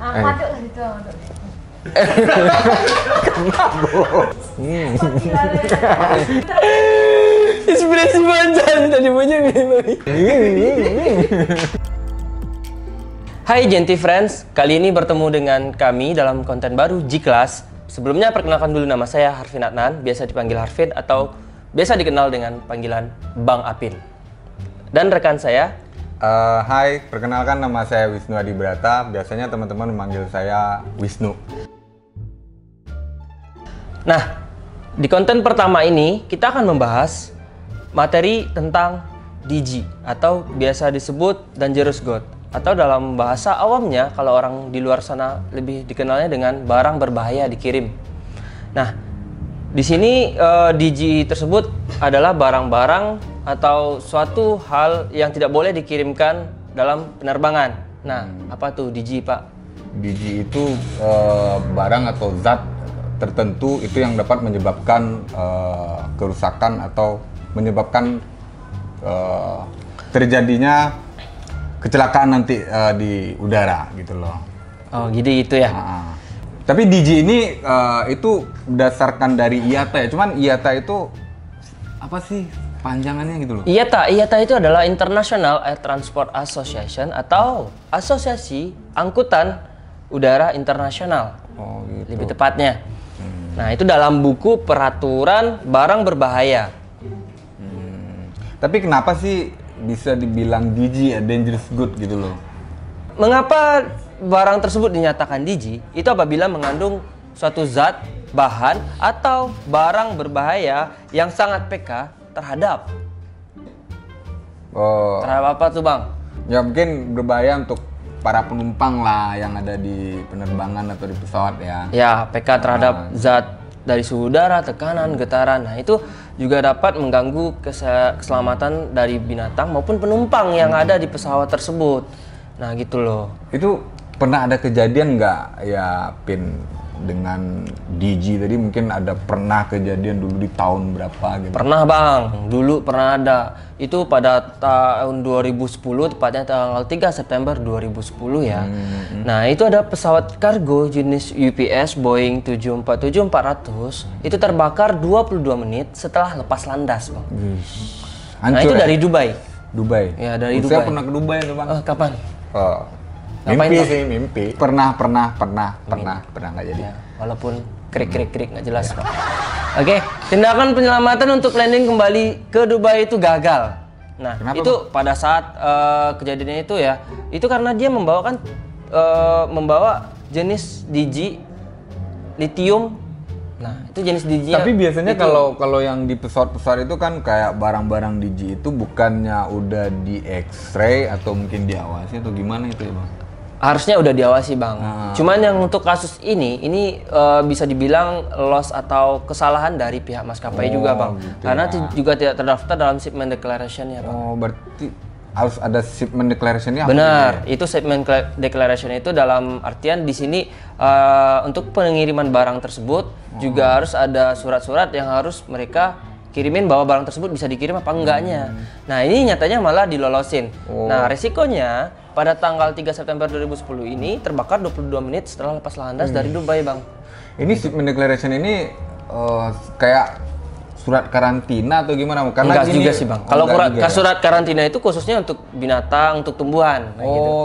Maduk lah itu, maduk. Ekspresi panjang tadi punya. Hai Genti Friends, kali ini bertemu dengan kami dalam konten baru G-Class. Sebelumnya perkenalkan dulu, nama saya Harvin Adnan, biasa dipanggil Harvin atau biasa dikenal dengan panggilan Bang Apin. Dan rekan saya, hai, perkenalkan nama saya Wisnu Adibrata. Biasanya teman-teman memanggil saya Wisnu. nah, di konten pertama ini kita akan membahas materi tentang DG atau biasa disebut Dangerous Good, atau dalam bahasa awamnya kalau orang di luar sana lebih dikenalnya dengan barang berbahaya dikirim. Nah, di sini DG tersebut adalah barang-barang atau suatu hal yang tidak boleh dikirimkan dalam penerbangan. Nah, apa tuh DG, Pak? DG itu barang atau zat tertentu itu yang dapat menyebabkan kerusakan atau menyebabkan terjadinya kecelakaan nanti di udara gitu loh. Oh, gitu ya. Tapi DG ini itu berdasarkan dari IATA ya. Cuman IATA itu apa sih panjangannya gitu loh? IATA itu adalah International Air Transport Association atau Asosiasi Angkutan Udara Internasional. Oh, gitu. Lebih tepatnya. Nah, itu dalam buku peraturan barang berbahaya. Tapi kenapa sih bisa dibilang DG ya, dangerous good gitu loh? Mengapa barang tersebut dinyatakan DG? Itu apabila mengandung suatu zat, bahan, atau barang berbahaya yang sangat PK terhadap. Terhadap apa tuh, Bang? Ya mungkin berbahaya untuk para penumpang lah yang ada di penerbangan atau di pesawat ya. Ya, PK terhadap zat dari suhu udara, tekanan, getaran. Nah, itu juga dapat mengganggu keselamatan dari binatang maupun penumpang yang ada di pesawat tersebut. Nah, gitu loh. Itu pernah ada kejadian nggak ya, Pin, dengan DG tadi? Mungkin ada pernah kejadian dulu di tahun berapa gitu? Pernah, Bang. Dulu pernah ada. Itu pada tahun 2010, tepatnya tanggal 3 September 2010 ya. Nah, itu ada pesawat kargo jenis UPS Boeing 747-400 itu terbakar 22 menit setelah lepas landas, Bang. Nah, itu dari Dubai. Dubai? Ya, dari Saya Dubai. pernah ke Dubai tuh, Bang. Kapan? Mimpi sih, mimpi. Pernah nggak jadi. Ya, walaupun krik nggak jelas, Pak. Oke, tindakan penyelamatan untuk landing kembali ke Dubai itu gagal. Nah, kenapa, itu Bang? Pada saat kejadiannya itu ya, itu karena dia membawa jenis DG lithium. Nah, itu jenis DG. Tapi biasanya kalau yang di pesawat-pesawat itu kan kayak barang-barang DG itu bukannya udah di X-ray atau mungkin diawasi atau gimana itu ya, Bang? Harusnya udah diawasi, Bang. Cuman yang untuk kasus ini bisa dibilang loss atau kesalahan dari pihak maskapai juga, Bang. Gitu karena ya. juga tidak terdaftar dalam shipment declaration-nya, Bang. Oh, berarti harus ada shipment declaration-nya? Benar, itu shipment declaration itu dalam artian di sini untuk pengiriman barang tersebut juga harus ada surat-surat yang harus mereka kirimin bahwa barang tersebut bisa dikirim apa enggaknya. Nah, ini nyatanya malah dilolosin. Nah, resikonya pada tanggal 3 September 2010 ini terbakar 22 menit setelah lepas landas dari Dubai, Bang. Ini shipment declaration ini kayak surat karantina atau gimana? Karena enggak juga sih, Bang. Kalau surat karantina itu khususnya untuk binatang, untuk tumbuhan.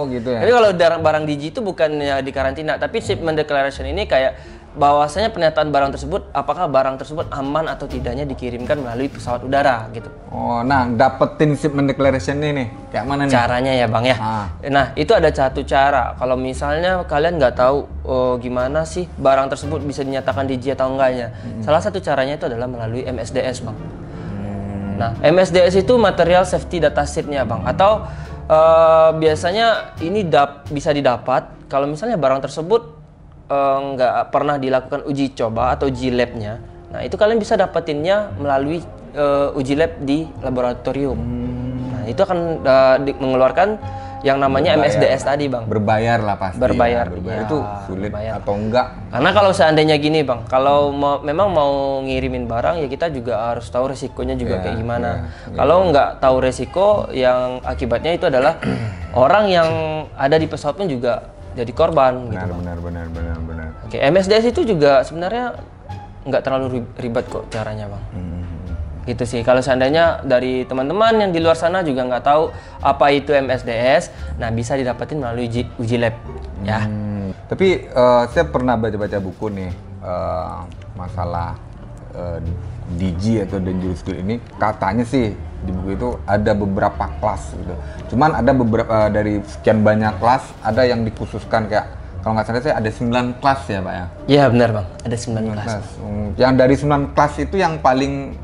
Gitu ya. Tapi kalau barang DG itu bukannya di karantina, tapi shipment declaration ini kayak bahwasanya pernyataan barang tersebut, apakah barang tersebut aman atau tidaknya dikirimkan melalui pesawat udara gitu. Oh, nah dapetin shipment declaration ini kayak mana nih? Caranya ya, Bang ya. Nah, itu ada satu cara. Kalau misalnya kalian nggak tahu gimana sih barang tersebut bisa dinyatakan DG atau enggaknya. Salah satu caranya itu adalah melalui MSDS, Bang. Nah, MSDS itu Material Safety Data Sheet-nya, Bang. Atau biasanya ini bisa didapat kalau misalnya barang tersebut nggak pernah dilakukan uji coba atau uji lab-nya. Nah, itu kalian bisa dapetinnya melalui uji lab di laboratorium. Nah, itu akan mengeluarkan yang namanya MSDS tadi, Bang. Berbayar lah pasti. Berbayar. Ya, itu sulit berbayar. atau enggak? Karena kalau seandainya gini, Bang, kalau memang mau ngirimin barang ya kita juga harus tahu resikonya juga kayak gimana. Kalau nggak tahu resiko, yang akibatnya itu adalah orang yang ada di pesawat pun juga jadi korban gitu. Benar. Oke, MSDS itu juga sebenarnya nggak terlalu ribet kok caranya bang. Gitu sih. Kalau seandainya dari teman-teman yang di luar sana juga nggak tahu apa itu MSDS, nah bisa didapetin melalui uji lab ya. Tapi saya pernah baca-baca buku nih masalah DG atau dangerous good ini, katanya sih di buku itu ada beberapa kelas gitu. Cuman ada beberapa dari sekian banyak kelas ada yang dikhususkan kayak kalau nggak salah saya ada 9 kelas ya Pak ya? Iya benar Bang, ada 9 kelas. Yang dari 9 kelas itu yang paling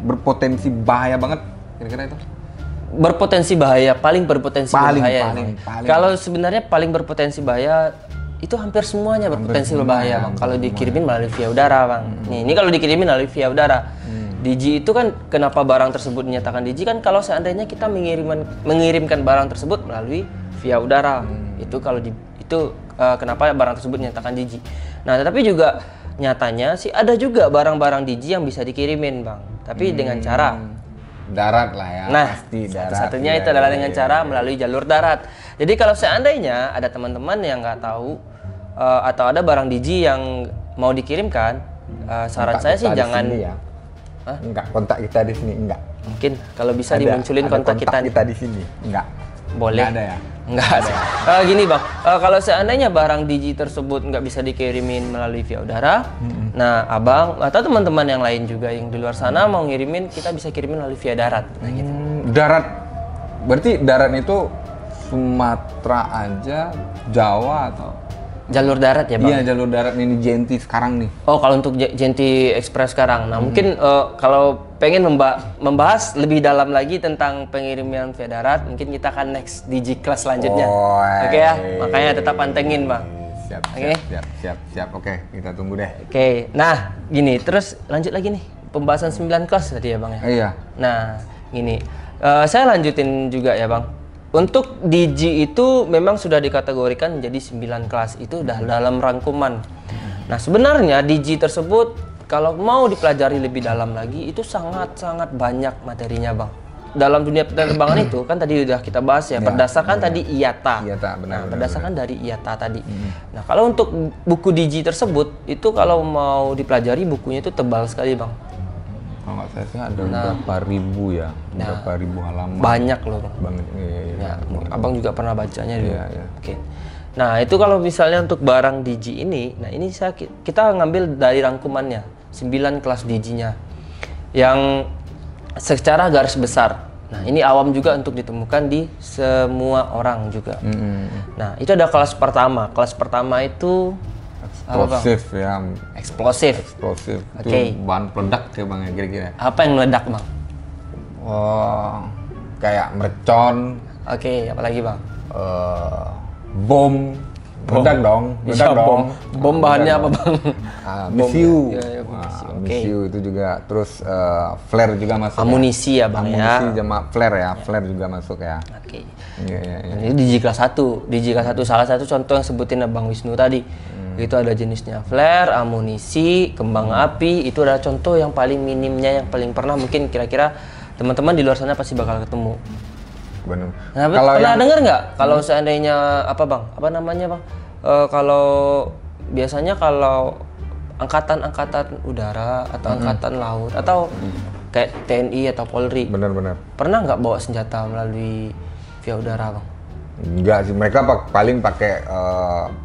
berpotensi bahaya banget kira-kira itu? Berpotensi bahaya, paling berpotensi bahaya. Paling. Kalau sebenarnya paling berpotensi bahaya itu hampir semuanya berpotensi berbahaya Bang. Kalau dikirimin melalui via udara Bang. Nih, ini kalau dikirimin melalui via udara. DG itu kan kenapa barang tersebut dinyatakan DG kan kalau seandainya kita mengirimkan barang tersebut melalui via udara. Itu kalau kenapa barang tersebut dinyatakan DG. Nah, tetapi juga nyatanya sih ada juga barang-barang DG yang bisa dikirimin Bang. Tapi dengan cara darat lah ya. Nah, pasti darat. Satunya itu adalah dengan cara melalui jalur darat. Jadi kalau seandainya ada teman-teman yang nggak tahu atau ada barang DG yang mau dikirimkan, saran saya sih jangan. Ya. Enggak, kontak kita di sini enggak. Mungkin kalau bisa dimunculin kontak kita di sini. Enggak. Boleh. Enggak ada ya? Enggak ada. Gini Bang, kalau seandainya barang DG tersebut nggak bisa dikirimin melalui via udara, nah Abang atau teman-teman yang lain juga yang di luar sana mau ngirimin, kita bisa kirimin melalui via darat. Nah, gitu. Darat, berarti darat itu Sumatera aja, Jawa atau? Jalur darat ya Bang? Iya, jalur darat ini Jenti sekarang nih. Oh, kalau untuk Jenti Express sekarang. Nah, mungkin kalau pengen membahas lebih dalam lagi tentang pengiriman via darat, mungkin kita akan next DG Class selanjutnya. Oke ya, makanya tetap pantengin Bang. Siap. Oke, kita tunggu deh. Oke, nah gini, terus lanjut lagi nih. Pembahasan 9 kelas tadi ya Bang ya? Iya. Nah, gini, saya lanjutin juga ya Bang. Untuk DG itu memang sudah dikategorikan menjadi 9 kelas, itu udah dalam rangkuman. Nah sebenarnya DG tersebut kalau mau dipelajari lebih dalam lagi itu sangat-sangat banyak materinya Bang. Dalam dunia penerbangan itu kan tadi udah kita bahas ya, berdasarkan tadi IATA. Berdasarkan dari IATA tadi. Nah kalau untuk buku DG tersebut itu kalau mau dipelajari bukunya itu tebal sekali Bang. Kalau nggak salah sih ada berapa ribu ya, berapa ribu halaman. Banyak loh Bang. Banget. Iya. Abang juga pernah bacanya dulu. Iya. Oke. Nah itu kalau misalnya untuk barang DG ini, nah ini kita ngambil dari rangkumannya 9 kelas DG-nya yang secara garis besar. Nah ini awam juga untuk ditemukan di semua orang juga. Nah itu ada kelas pertama. Kelas pertama itu eksplosif ya. Eksplosif. Itu bahan peledak ya Bang ya kira-kira. Apa yang meledak Bang? Kayak mercon. Oke, apalagi Bang? Bom. Meledak dong. Bom bahannya apa Bang? Misiu. Oke. Misiu itu juga. Terus flare juga masuk. Amunisi ya Bang ya. Amunisi sama flare ya. Flare juga masuk ya. Oke. Iya. Ini DG kelas 1. DG kelas 1 salah satu contoh yang sebutin Bang Wisnu tadi. Itu ada jenisnya flare, amunisi, kembang api. Itu adalah contoh yang paling minimnya, yang paling pernah mungkin kira-kira teman-teman di luar sana pasti bakal ketemu. Benar. Nah, pernah dengar nggak kalau seandainya apa Bang? Apa namanya Bang? Kalau biasanya kalau angkatan udara atau angkatan laut atau kayak TNI atau Polri. Benar. Pernah nggak bawa senjata melalui via udara Bang? Enggak sih, mereka paling pakai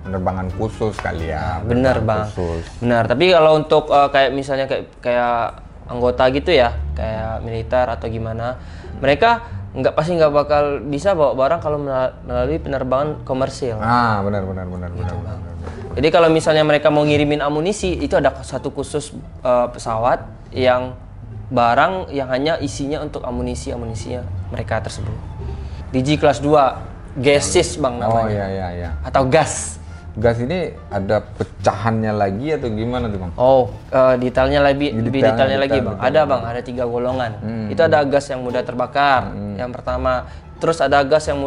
penerbangan khusus kali ya. Bener Bang. Khusus. Benar. Tapi kalau untuk kayak misalnya kayak anggota gitu ya, kayak militer atau gimana, mereka pasti nggak bakal bisa bawa barang kalau melalui penerbangan komersil. Benar. Jadi kalau misalnya mereka mau ngirimin amunisi, itu ada satu khusus pesawat yang barang yang hanya isinya untuk amunisinya mereka tersebut. DG kelas 2, gases Bang namanya. Oh iya. Atau gas. Gas ini ada pecahannya lagi atau gimana tuh Bang? Lebih detailnya lagi Bang. Ada Bang, ada 3 golongan. Itu ada gas yang mudah terbakar, yang pertama. Terus ada gas yang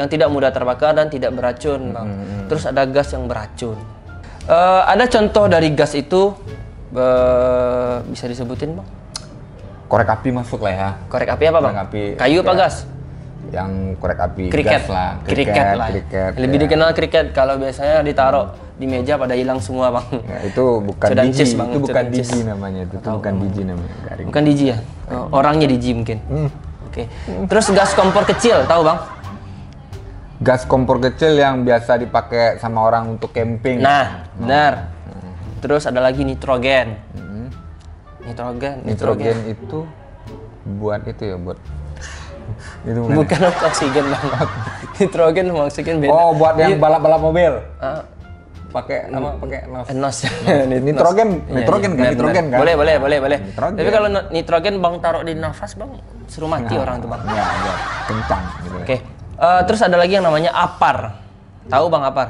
tidak mudah terbakar dan tidak beracun Bang. Terus ada gas yang beracun. Ada contoh dari gas itu, bisa disebutin Bang? Korek api masuk lah ya. Korek api apa Bang? Korek api. Kayu apa gas? yang korek api Kriket gas lah. kriket lah. Lebih ya. dikenal kriket. Kalau biasanya ditaruh di meja pada hilang semua bang. Ya, itu bukan Sudah digi, cis, Bang. itu bukan Sudah cis. digi namanya, itu bukan digi namanya. Garing. Bukan digi ya? Oh, orangnya digi mungkin. Oke. Terus gas kompor kecil, tahu bang? Gas kompor kecil yang biasa dipakai sama orang untuk camping. Nah, benar. Terus ada lagi nitrogen. Nitrogen itu buat itu ya, buat itu Bukan oksigen bang. Nitrogen sama oksigen beda. Oh, buat yang balap-balap mobil. Ah, Pakai apa? Pakai nos. NOS. Nitrogen Iya, kan, benar, nitrogen benar. kan. Boleh. Nitrogen. Tapi kalau nitrogen bang taruh di nafas bang, suruh mati orang tuh bang. Ya, biar kencang gitu. Oke. Terus ada lagi yang namanya APAR. Tahu bang APAR?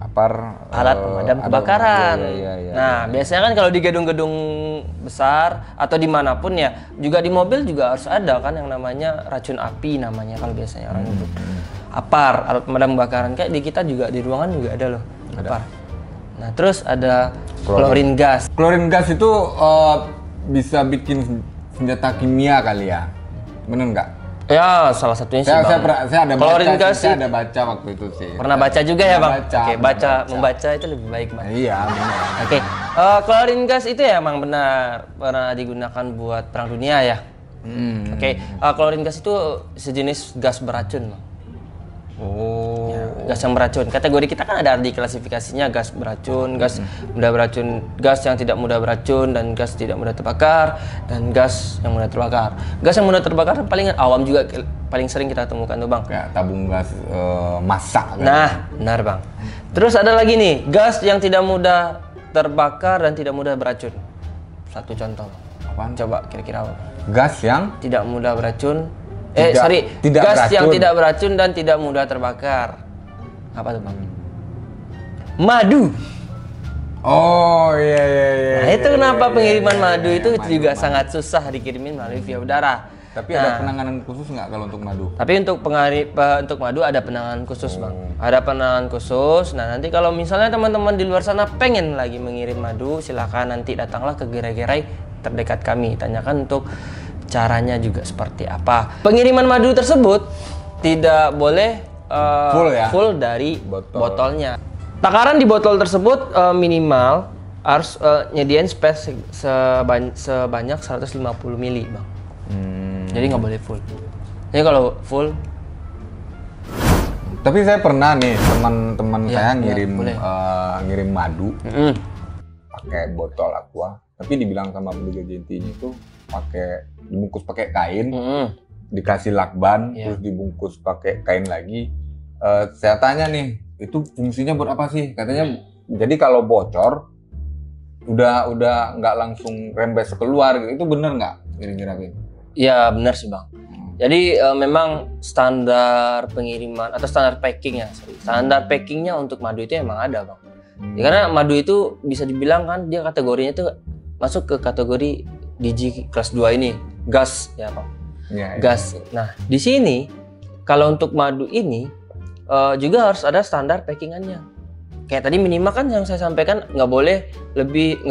Apar Alat pemadam kebakaran. Iya. Nah, biasanya kan kalau di gedung-gedung besar atau dimanapun ya, juga di mobil juga harus ada kan yang namanya racun api namanya kalau biasanya orang itu. APAR, alat pemadam kebakaran. Kayak di kita juga di ruangan juga ada loh. APAR. Nah, terus ada klorin gas. Klorin gas itu bisa bikin senjata kimia kali ya? Bener nggak? Ya, salah satunya sih bang. Saya ada Klorin baca, gas saya sih. ada baca waktu itu sih. Pernah baca juga ya bang? Baca, Oke, baca. membaca itu lebih baik bang. Iya, benar. Oke, klorin gas itu ya emang benar pernah digunakan buat perang dunia ya. Oke, klorin gas itu sejenis gas beracun bang. Oh. Ya, gas yang beracun. Kategori kita kan ada di klasifikasinya gas beracun, gas mudah beracun, gas yang tidak mudah beracun, dan gas tidak mudah terbakar, dan gas yang mudah terbakar. Gas yang mudah terbakar paling awam juga paling sering kita temukan tuh bang. Kayak tabung gas masak kan. Nah, benar bang. Terus ada lagi nih, gas yang tidak mudah terbakar dan tidak mudah beracun. Satu contoh. Apaan? Coba kira-kira apa? Gas yang Tidak mudah beracun. Tidak Gas yang beracun. tidak beracun dan tidak mudah terbakar. Apa tuh bang? Madu. Oh iya. Nah itu kenapa pengiriman madu itu madu, juga madu. sangat susah dikirimin melalui via udara. Tapi ada penanganan khusus nggak kalau untuk madu? Tapi untuk untuk madu ada penanganan khusus bang. Ada penanganan khusus. Nah nanti kalau misalnya teman-teman di luar sana pengen lagi mengirim madu, silakan nanti datanglah ke gerai-gerai terdekat kami. Tanyakan untuk caranya juga seperti apa. Pengiriman madu tersebut tidak boleh full dari botolnya. Takaran di botol tersebut minimal harus nyediain space sebanyak 150 ml bang. Jadi nggak boleh full. Jadi kalau full. Tapi saya pernah nih teman-teman saya boleh. ngirim madu pakai botol aqua, tapi dibilang sama penjaga intinya itu dibungkus pakai kain, dikasih lakban, terus dibungkus pakai kain lagi. Saya tanya nih, itu fungsinya buat apa sih? Katanya jadi kalau bocor udah nggak langsung rembes keluar, itu bener nggak kira-kira gitu? Ya benar sih bang. Jadi memang standar pengiriman atau standar packingnya, standar packingnya untuk madu itu emang ada bang. Ya, karena madu itu bisa dibilang kan dia kategorinya itu masuk ke kategori DG kelas 2 ini, gas ya bang. Ya. Gas. Nah di sini kalau untuk madu ini juga harus ada standar packingannya. Kayak tadi minimal kan yang saya sampaikan nggak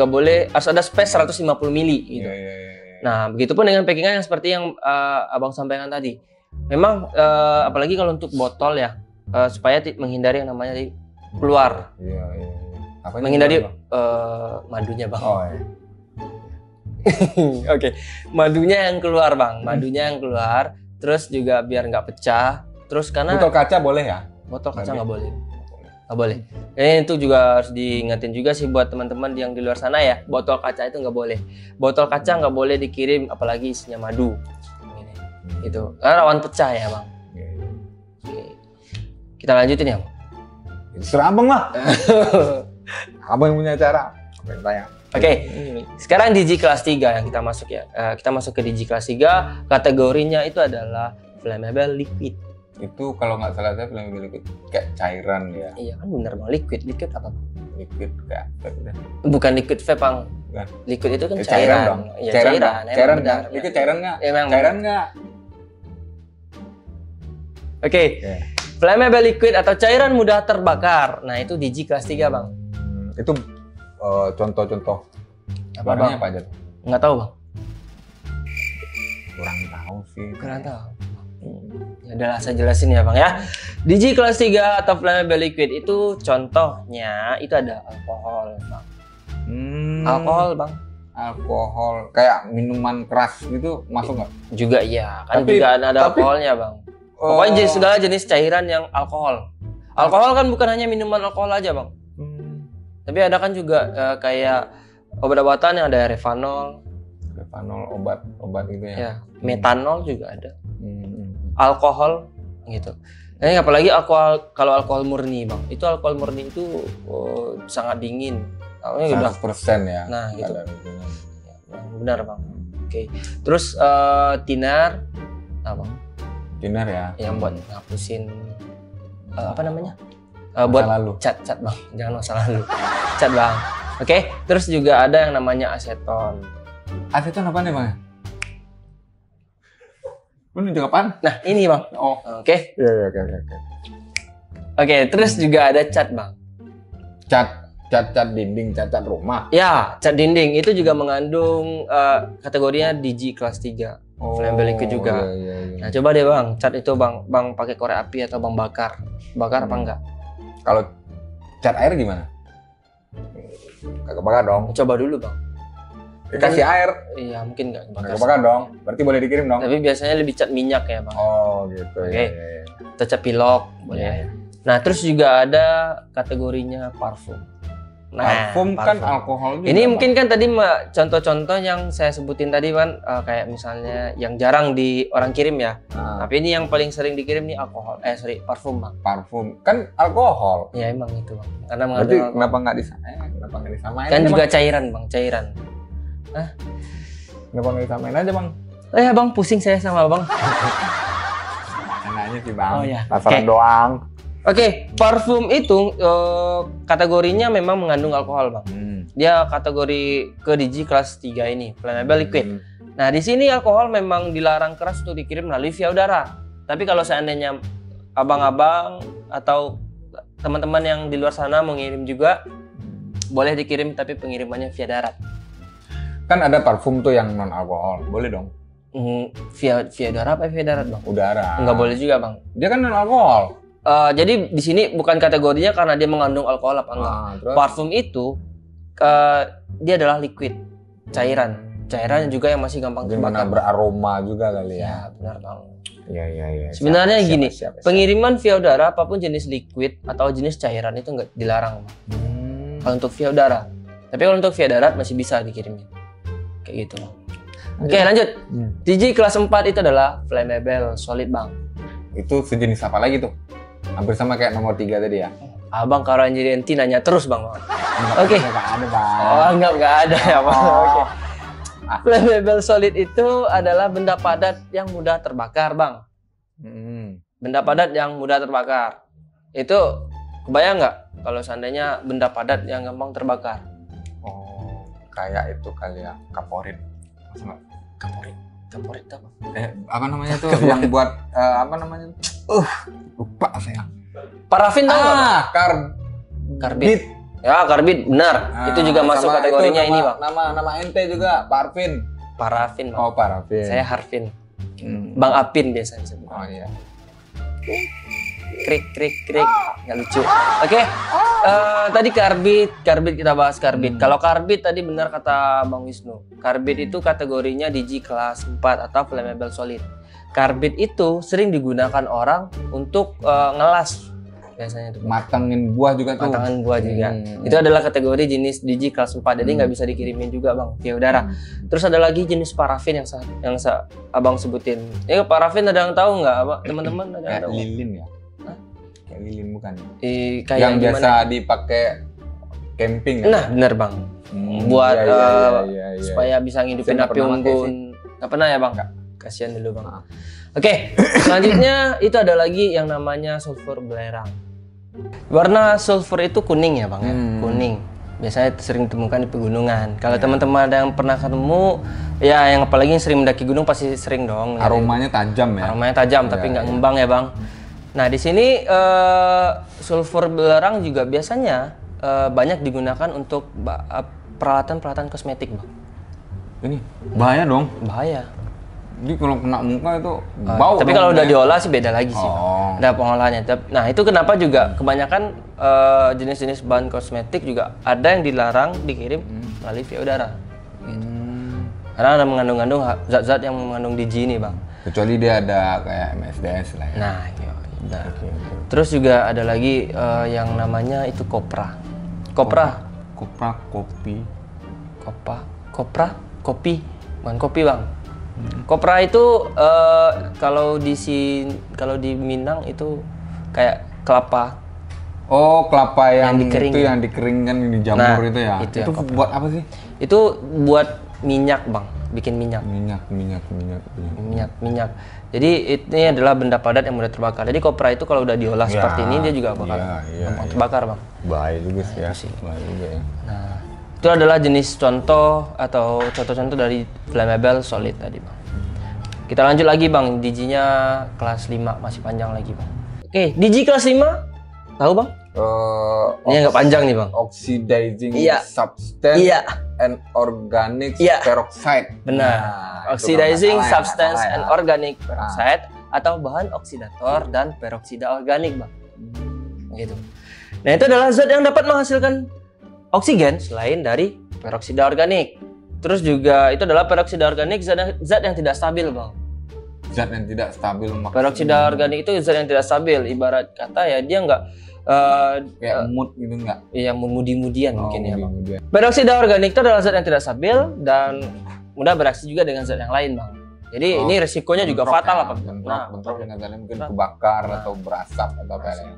boleh harus ada space 150 ml gitu. Ya. Nah, begitupun dengan packingan yang seperti yang abang sampaikan tadi. Memang apalagi kalau untuk botol ya, supaya menghindari yang namanya keluar. Iya. Apanya Menghindari keluar, madunya bang. oh iya. Oke, madunya yang keluar bang, madunya yang keluar. Terus juga biar nggak pecah. Terus karena Botol kaca boleh ya? botol kaca nggak boleh. Nggak boleh. Ini itu juga harus diingetin juga sih buat teman-teman yang di luar sana ya. Botol kaca itu nggak boleh. Botol kaca nggak boleh dikirim apalagi isinya madu. Ini. Itu karena rawan pecah ya bang. Oke. Kita lanjutin ya. Bang? Serah abang lah. Abang yang punya cara. Abang tanya. Oke. Sekarang Digi kelas 3 yang kita masuk ya. Kita masuk ke Digi kelas 3. Kategorinya itu adalah flammable liquid. Itu kalau nggak salah saya flammable liquid kayak cairan ya. Iya kan bener bang. Liquid apa? Liquid kayak udah. Bukan liquid vape bang. Nah. Liquid itu kan Ya, cairan. dong. Iya, Cairan emang benar. kan? Liquid cairan nggak? Emang Cairan nggak? Oke. Flammable liquid atau cairan mudah terbakar. Nah, itu Digi kelas 3, Bang. Itu contoh-contoh. Apa, Barangnya Bang? apa aja tuh? Nggak tahu, Bang. Kurang tahu sih. Kurang tahu. Ya udahlah saya jelasin ya Bang ya. DG kelas 3 atau flammable liquid itu contohnya itu ada alkohol Bang. Alkohol Bang. Alkohol kayak minuman keras gitu masuk nggak? Juga iya, kan Tapi- juga ada tapi- alkoholnya Bang. Pokoknya segala jenis cairan yang alkohol. Alkohol kan bukan hanya minuman alkohol aja Bang. Tapi ada kan juga kayak obat-obatan yang ada revanol, obat gitu ya. ya, metanol juga ada. Alkohol gitu. Nah, apalagi alkohol, kalau alkohol murni Bang. Itu alkohol murni itu sangat dingin. Udah 100% ya. Nah, gitu. kadar itunya. ya, benar Bang. Oke. Terus tinar Bang, Dinar ya. yang buat ngapusin apa namanya? Masa Buat lalu. cat Bang. Jangan masa lalu. Cat Bang. Oke. Terus juga ada yang namanya aseton. Aseton apa nih Bang? Lu nunjuk apaan? Nah, ini Bang. Oh. Oke. Iya, oke. Oke, terus juga ada cat Bang. Cat dinding, cat rumah. Ya, cat dinding itu juga mengandung kategorinya DG kelas 3. Flammable liquid juga. Iya. Nah, coba deh Bang, cat itu Bang pakai korek api atau Bang bakar. Bakar apa enggak? Kalau cat air gimana? Kagak bakar dong. Coba dulu Bang. Dikasih air. Iya, mungkin enggak bakar. Kagak bakar dong. Berarti boleh dikirim dong. Tapi biasanya lebih cat minyak ya Bang. Oh, gitu. Oke. Iya. Atau cat pilok boleh. Iya. Nah, terus juga ada kategorinya parfum. Nah, Parfum kan alkohol juga. ini Bang. mungkin kan tadi contoh-contoh yang saya sebutin tadi kan kayak misalnya yang jarang di orang kirim ya. Nah, Tapi ini yang paling sering dikirim nih alkohol. Parfum Bang. parfum kan alkohol. Ya emang itu Bang. Karena Berarti mengandung alkohol. kenapa nggak disamain? Kan aja, juga Bang? cairan Bang, cairan. Kenapa nggak disamain aja Bang? Ya Bang, pusing saya sama Bang. Enaknya sih Bang. Oh, ya. Penasaran Oke. doang. Oke, parfum itu kategorinya memang mengandung alkohol Bang. Dia kategori ke DG kelas 3 ini, flammable liquid. Nah, di sini alkohol memang dilarang keras untuk dikirim melalui via udara. Tapi kalau seandainya abang-abang atau teman-teman yang di luar sana mau ngirim juga, boleh dikirim tapi pengirimannya via darat. Kan ada parfum tuh yang non alkohol, boleh dong? Via udara apa via darat Bang? Udara. Nggak boleh juga Bang. Dia kan non alkohol. Jadi di sini bukan kategorinya karena dia mengandung alkohol apa enggak. Terus? Parfum itu dia adalah liquid, cairan juga yang masih gampang Gimana terbakar. beraroma juga kali ya? Ya, benar Bang. Iya. Sebenarnya Siap, gini, siap. pengiriman via udara apapun jenis liquid atau jenis cairan itu nggak dilarang Bang. Kalau untuk via udara. Tapi kalau untuk via darat masih bisa dikirimnya. Kayak gitu Bang. Oke, lanjut. DG kelas 4 itu adalah flammable solid Bang. Itu sejenis apa lagi tuh? Hampir sama kayak nomor 3 tadi ya? Abang kalau anjir enti nanya terus Bang. Oke. Nggak ada Bang. Oh, enggak ada ya Bang. Oh. Oke. Flammable solid itu adalah benda padat yang mudah terbakar, Bang. Benda padat yang mudah terbakar. Itu kebayang nggak kalau seandainya benda padat yang gampang terbakar? Oh, kayak itu kali ya, kaporit. Masa nggak? Kaporit apa? Apa namanya tuh yang buat apa namanya? Lupa saya. Parafin tahu nggak, Bang? Karbit. Ya, karbit benar. Itu juga masuk sama kategorinya itu ini, Bang. Nama ente juga, Parfin. Parafin, Bang. Oh, Parfin. Saya Harvin. Bang Apin biasanya disebut. Oh iya. Krik nggak lucu. Oke. Tadi karbit kita bahas karbit. Kalau karbit tadi benar kata Bang Wisnu. Karbit itu kategorinya DG kelas 4 atau flammable solid. Karbit itu sering digunakan orang untuk ngelas biasanya itu. Matangin buah juga tuh. Matangan buah juga. Itu adalah kategori jenis DG kelas 4. Jadi nggak bisa dikirimin juga Bang via udara. Terus ada lagi jenis parafin yang Abang sebutin. Ya parafin ada yang tahu nggak, teman-teman? Ada yang Kayak tahu? lilin ya? Kayak lilin bukan? Kayak Yang gimana? biasa dipakai camping kan? Nah, bener Bang. Buat iya. supaya bisa ngidupin Saya nggak api pernah pakai unggun. Nggak pernah ya Bang? Kasihan dulu Bang. Oke, selanjutnya itu ada lagi yang namanya sulfur belerang. Warna sulfur itu kuning ya Bang ya? Kuning. Biasanya sering ditemukan di pegunungan. Kalau teman-teman ada yang pernah ketemu, ya yang apalagi yang sering mendaki gunung pasti sering dong. Aromanya tajam ya? Aromanya tajam tapi nggak ngembang ya Bang. Nah di sini sulfur belerang juga biasanya banyak digunakan untuk peralatan-peralatan kosmetik Bang. Ini bahaya dong. Bahaya. Jadi kalau kena muka itu bau. Tapi kalau udah diolah sih beda lagi sih, Bang. Oh. Ada pengolahannya. Nah, itu kenapa juga kebanyakan jenis-jenis bahan kosmetik juga ada yang dilarang dikirim melalui via udara. Gitu. Karena ada mengandung zat-zat yang mengandung DG ini, Bang. Kecuali dia ada kayak MSDS lah ya. Nah, iya, benar. Terus juga ada lagi yang namanya itu kopra. Kopra, kopi. kopi, bukan kopi, Bang. Kopra itu kalau di Minang itu kayak kelapa. Oh, kelapa yang dikering. itu yang dikeringkan dijamur itu ya. Itu Itu buat apa sih? Itu buat minyak, Bang. Bikin minyak. Minyak. Jadi ini adalah benda padat yang mudah terbakar. Jadi kopra itu kalau udah diolah seperti ini dia juga bakal gampang terbakar, Bang. Bahaya juga sih ya. Bahaya juga ya. Nah, itu adalah jenis contoh atau contoh-contoh dari flammable solid tadi, Bang. Kita lanjut lagi, Bang. DG-nya kelas 5 masih panjang lagi, Bang. Oke, DG kelas 5 tahu, Bang? Ini agak panjang nih, Bang. Oxidizing Iya. substance Iya. and organic Iya. peroxide. Benar. Nah, Oxidizing itu nggak substance salah ya. and organic peroxide atau bahan oksidator dan peroksida organik, Bang. Gitu. Nah, itu adalah zat yang dapat menghasilkan oksigen selain dari peroksida organik. Terus juga itu adalah peroksida organik zat yang tidak stabil, Bang. Zat yang tidak stabil maksudnya. Peroksida organik itu zat yang tidak stabil. Ibarat kata ya dia nggak kayak mood gitu enggak? iya mudi-mudian mungkin ya, Bang. Kemudian. Peroksida organik itu adalah zat yang tidak stabil dan mudah bereaksi juga dengan zat yang lain, Bang. Jadi ini resikonya juga fatal, apa? Bentrok dengan zat lain mungkin kebakar atau berasap atau apa ya.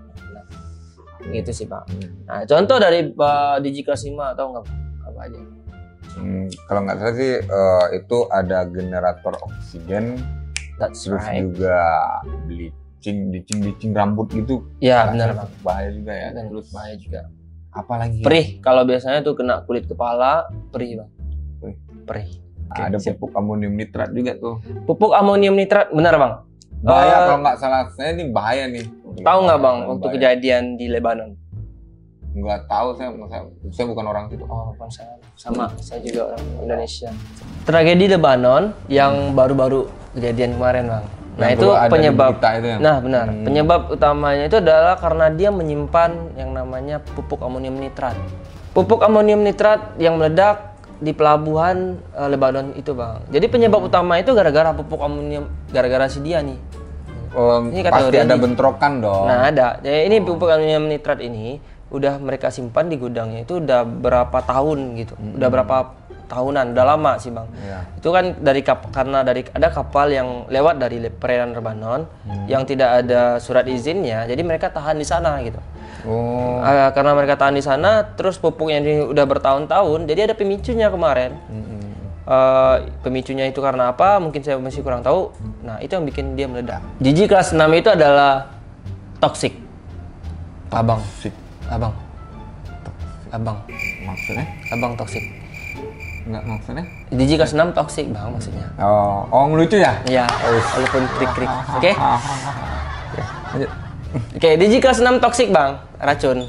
Gitu sih, Pak. Nah, contoh dari DG kelas 5 atau nggak apa aja? Kalau nggak salah sih itu ada generator oksigen, That's terus right. juga bleaching rambut gitu. Ya, Rasanya benar, Bang. bahaya juga ya. Dan Terus bahaya juga. apalagi? Perih, kalau biasanya tuh kena kulit kepala, perih, Bang. Perih. Ada pupuk amonium nitrat juga tuh. Pupuk amonium nitrat, benar, Bang? Bahaya kalau nggak salah saya ini bahaya nih. Tahu nggak, Bang, Bahaya. waktu kejadian di Lebanon? Nggak tahu saya bukan orang situ. Oh, bukan saya. Sama, saya juga orang Indonesia. Tragedi Lebanon yang baru-baru kejadian kemarin, Bang. Nah, Yang itu perlu ada di penyebab. berita itu ya? Nah, benar. Penyebab utamanya itu adalah karena dia menyimpan yang namanya pupuk amonium nitrat. Pupuk amonium nitrat yang meledak di pelabuhan Lebanon itu, Bang. Jadi penyebab utama itu gara-gara pupuk amonium, gara-gara si dia nih. Ini Pasti ada nih. bentrokan dong. Nah, ada. Jadi ini pupuk amonium nitrat ini udah mereka simpan di gudangnya itu udah berapa tahun gitu. Udah berapa tahunan, udah lama sih, Bang. Iya. Itu kan karena ada kapal yang lewat dari perairan Lebanon yang tidak ada surat izinnya, jadi mereka tahan di sana gitu. Oh. Karena mereka tahan di sana, terus pupuknya ini udah bertahun-tahun, jadi ada pemicunya kemarin. Pemicunya itu karena apa? Mungkin saya masih kurang tahu. Nah, itu yang bikin dia meledak. DG kelas 6 itu adalah toxic. Abang. Maksudnya? Abang toxic. Enggak maksudnya? DG kelas 6 toxic, Bang, maksudnya. Oh ngelucu ya? Iya, walaupun krik-krik. Oke? Lanjut. Oke, DG kelas 6 toxic, Bang. Racun.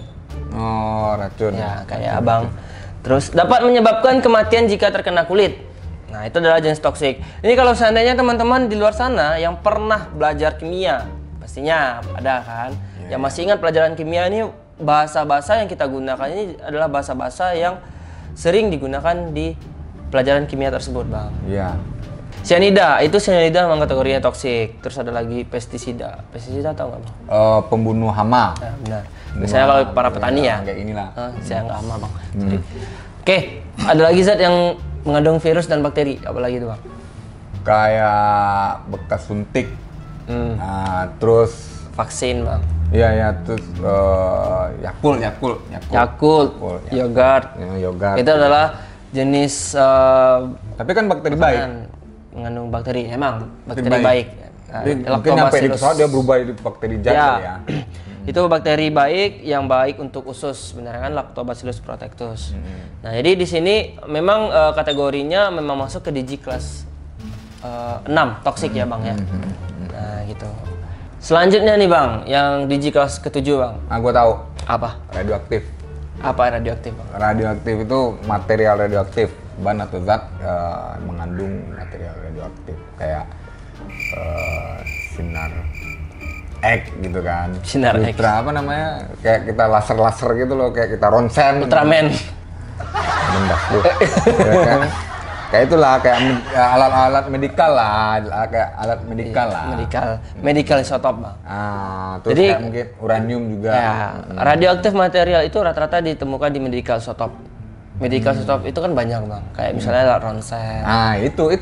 Oh, racun. Ya, kayak Abang. Terus dapat menyebabkan kematian jika terkena kulit. Nah, itu adalah jenis toksik. Ini kalau seandainya teman-teman di luar sana yang pernah belajar kimia, pastinya ada kan? Yang masih ingat pelajaran kimia ini, bahasa-bahasa yang kita gunakan ini adalah bahasa-bahasa yang sering digunakan di pelajaran kimia tersebut, Bang. Iya. Cyanida, itu cyanida memang kategorinya toksik. Terus ada lagi pestisida. Pestisida tahu nggak, Bang? Pembunuh hama. Nah, benar. Biasanya kalau para petani ya. Kayak inilah. Saya nggak hama, Bang. Sorry. Oke, ada lagi zat yang mengandung virus dan bakteri. Apalagi itu, Bang? Kayak bekas suntik. Nah, terus Vaksin, Bang. iya terus Yakult. Yakult, yogurt. Yogurt. Itu adalah jenis Tapi kan bakteri baik. mengandung bakteri. Emang bakteri baik. Mungkin sampai di pesawat dia berubah jadi bakteri jahat ya. Itu bakteri baik yang baik untuk usus, sebenarnya kan Lactobacillus protectus. Nah, jadi di sini memang kategorinya memang masuk ke DG kelas 6 toksik ya, Bang ya. Nah, gitu. Selanjutnya nih, Bang, yang DG kelas ke-7, Bang. Nah, gue tahu. Apa? Radioaktif. Apa radioaktif, Bang? Radioaktif itu material radioaktif, bahan atau zat mengandung material radioaktif kayak sinar X gitu kan. Sinar X. Ultra apa namanya? Kayak kita laser gitu loh, kayak kita ronsen. Ultraman. Mendas tuh. Ya kan? Kayak itulah, kayak alat-alat medikal lah, kayak alat medikal lah. Medical isotop, Bang. Terus Jadi, kayak mungkin uranium juga. Ya, radioaktif material itu rata-rata ditemukan di medical isotop. Medical isotop itu kan banyak, Bang. Kayak misalnya alat ronsen. Itu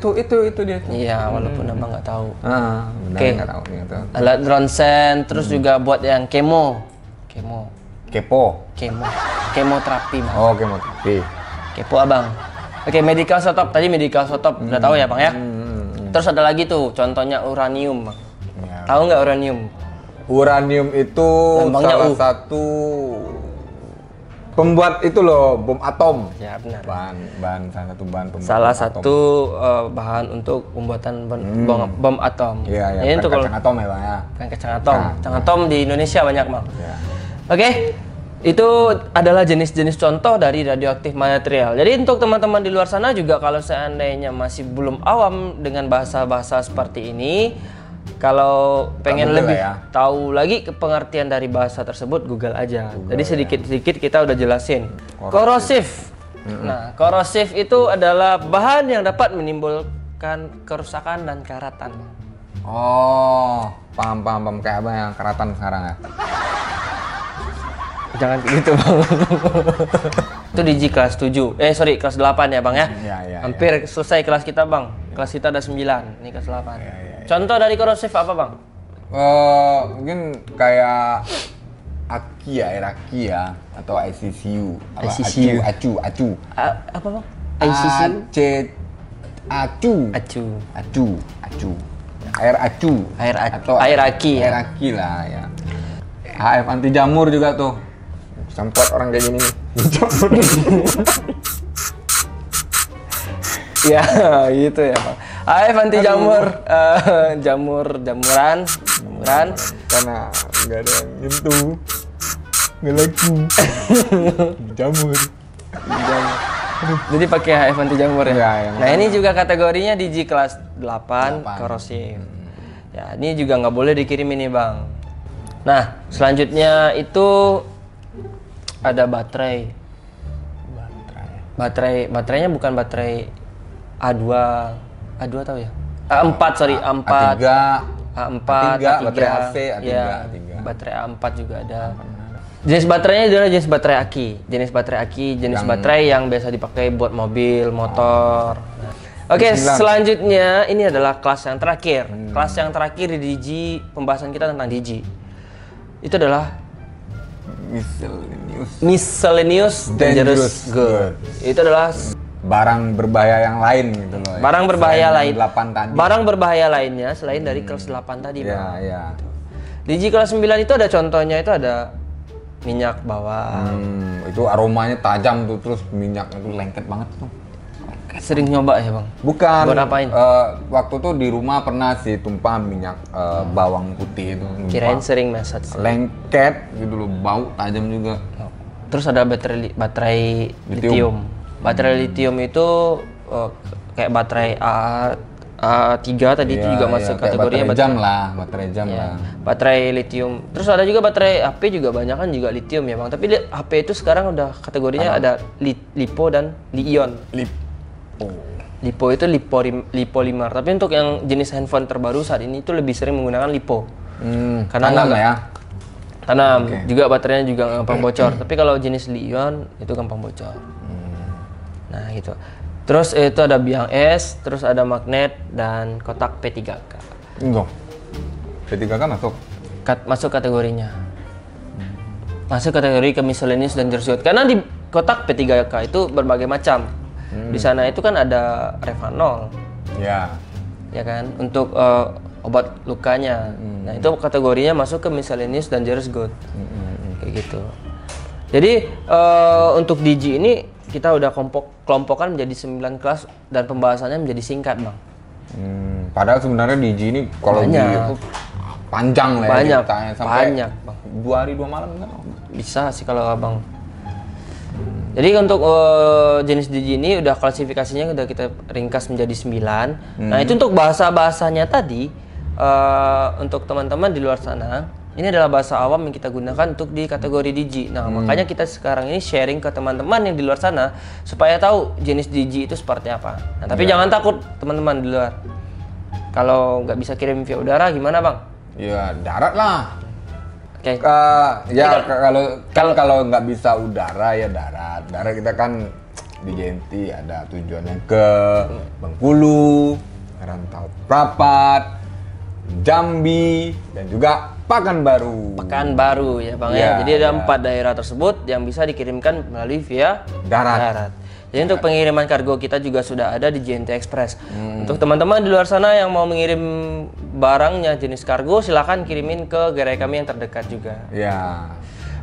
dia. Iya, walaupun Abang nggak tahu. Benar Oke. nggak tahu gitu. Alat ronsen, terus juga buat yang kemoterapi, Bang. Oh, kemoterapi. Kepo Abang. Oke, medical isotop tadi medical isotop udah tahu ya, Bang ya. Terus ada lagi tuh, contohnya uranium, Bang. Ya. Tahu nggak uranium? Uranium itu Lambangnya salah U. satu pembuat itu loh, bom atom. Ya, benar. Salah satu bahan pembuat Salah bom satu bahan untuk pembuatan bom atom. Iya, Ini untuk kacang atom ya, Bang ya. bukan kacang atom. Kacang atom di Indonesia banyak, Bang. Ya. Oke, itu adalah jenis-jenis contoh dari radioaktif material. Jadi untuk teman-teman di luar sana juga kalau seandainya masih belum awam dengan bahasa-bahasa seperti ini, kalau pengen Google lebih ya. tahu lagi pengertian dari bahasa tersebut, Google aja. Jadi sedikit-sedikit kita udah jelasin. Korosif. Nah, korosif itu adalah bahan yang dapat menimbulkan kerusakan dan karatan. Oh, paham. Kayak apa yang keratan sekarang ya? Jangan gitu, Bang. Itu di kelas 7. Kelas 8 ya, Bang ya. Iya. Hampir selesai kelas kita, Bang. Kelas kita ada 9, ini kelas 8. Contoh dari korosif apa, Bang? Mungkin kayak air aki ya, atau ICCU. ICCU. Acu. Apa, Bang? ICCU? Acu. Air acu. Atau air aki ya. Air aki lah ya. HF anti jamur juga tuh. Sempat orang kayak gini nih. Ya, gitu ya, Bang. HF anti jamur, jamuran. Karena nggak ada yang nyentuh. Nggak laku. Jamur. Jadi pakai HF anti jamur ya. Ya, yang nah, ini juga kategorinya di kelas 8 korosif. Ya, ini juga nggak boleh dikirim ini, Bang. Nah, selanjutnya itu ada baterai. Baterainya bukan baterai A2 tahu ya? A4, sorry, A4. A4, baterai AC, A3, ya, A3. Baterai A4 juga ada. Jenis baterainya adalah jenis baterai aki. Jenis baterai yang biasa dipakai buat mobil, motor. Oke, selanjutnya ini adalah kelas yang terakhir. Kelas yang terakhir di Digi, pembahasan kita tentang Digi. Itu adalah miscellaneous dangerous good. Itu adalah barang berbahaya yang lain gitu loh. Barang berbahaya lain. 8 tadi. Barang berbahaya lainnya selain dari kelas 8 tadi, Bang. Iya. Di kelas 9 itu ada contohnya, itu ada minyak bawang. Itu aromanya tajam tuh, terus minyaknya tuh lengket banget tuh. Sering nyoba ya, Bang? Bukan. Buat apain? Waktu tuh di rumah pernah sih tumpah minyak bawang putih itu. Kirain sering massage. Lengket gitu loh, bau tajam juga. Terus ada baterai lithium. Baterai lithium itu kayak baterai A3 tadi itu juga masuk kategorinya baterai jam lah, baterai jam lah. Baterai lithium. Terus ada juga baterai HP juga banyak kan juga lithium ya, Bang. Tapi HP itu sekarang udah kategorinya ada lipo dan li-ion. Lipo itu lipolymer. Tapi untuk yang jenis handphone terbaru saat ini itu lebih sering menggunakan lipo. Karena tanam lah ya. Tanam. Juga baterainya juga gampang bocor. Tapi kalau jenis li-ion itu gampang bocor. Nah, gitu. Terus itu ada biang es, terus ada magnet dan kotak P3K. Enggak. P3K masuk. Masuk kategorinya. Masuk kategori ke miscellaneous dan dangerous good. Karena di kotak P3K itu berbagai macam. Di sana itu kan ada Revanol. Ya. Ya kan, untuk obat lukanya. Nah, itu kategorinya masuk ke miscellaneous dan dangerous good. Kayak gitu. Jadi untuk Digi ini kita udah kelompokkan menjadi 9 kelas dan pembahasannya menjadi singkat, Bang. Padahal sebenarnya Digi ini kalau di itu panjang lah banyak, ya, sampai banyak, Bang. 2 hari 2 malam kan? Bisa sih kalau Abang. Jadi untuk jenis DJ ini udah klasifikasinya udah kita ringkas menjadi 9. Nah, itu untuk bahasa-bahasanya tadi untuk teman-teman di luar sana, ini adalah bahasa awam yang kita gunakan untuk di kategori DJ. Nah, makanya kita sekarang ini sharing ke teman-teman yang di luar sana supaya tahu jenis DJ itu seperti apa. Nah, tapi jangan takut teman-teman di luar. Kalau nggak bisa kirim via udara gimana, Bang? Ya darat lah. Oke. Ya kalau nggak bisa udara ya darat. Darat kita kan di JNT ada tujuannya ke Bengkulu, Rantau Prapat, Jambi, dan juga Pekanbaru. Pekanbaru ya Bang ya. Jadi ada 4 daerah tersebut yang bisa dikirimkan melalui via darat. Jadi untuk pengiriman kargo kita juga sudah ada di JNT Express. Untuk teman-teman di luar sana yang mau mengirim barangnya jenis kargo, silakan kirimin ke gerai kami yang terdekat juga. Ya.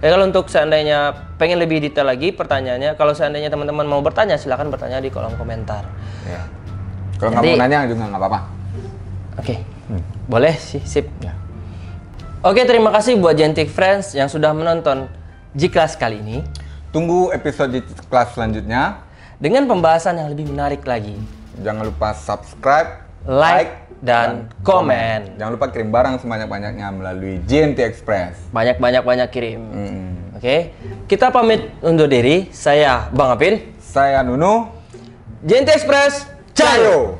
Kalau untuk seandainya pengen lebih detail lagi pertanyaannya, kalau seandainya teman-teman mau bertanya, silakan bertanya di kolom komentar. Ya. Kalau nggak mau nanya juga nggak apa-apa. Oke. Boleh sih, sip. Ya. Oke, terima kasih buat JNT Friends yang sudah menonton G-Class kali ini. Tunggu episode kelas selanjutnya dengan pembahasan yang lebih menarik lagi. Jangan lupa subscribe, like dan komen. Jangan lupa kirim barang sebanyak-banyaknya melalui JNT Express. Banyak kirim. Oke. Kita pamit undur diri. Saya Bang Apin. Saya Nunu. JNT Express. Cayo.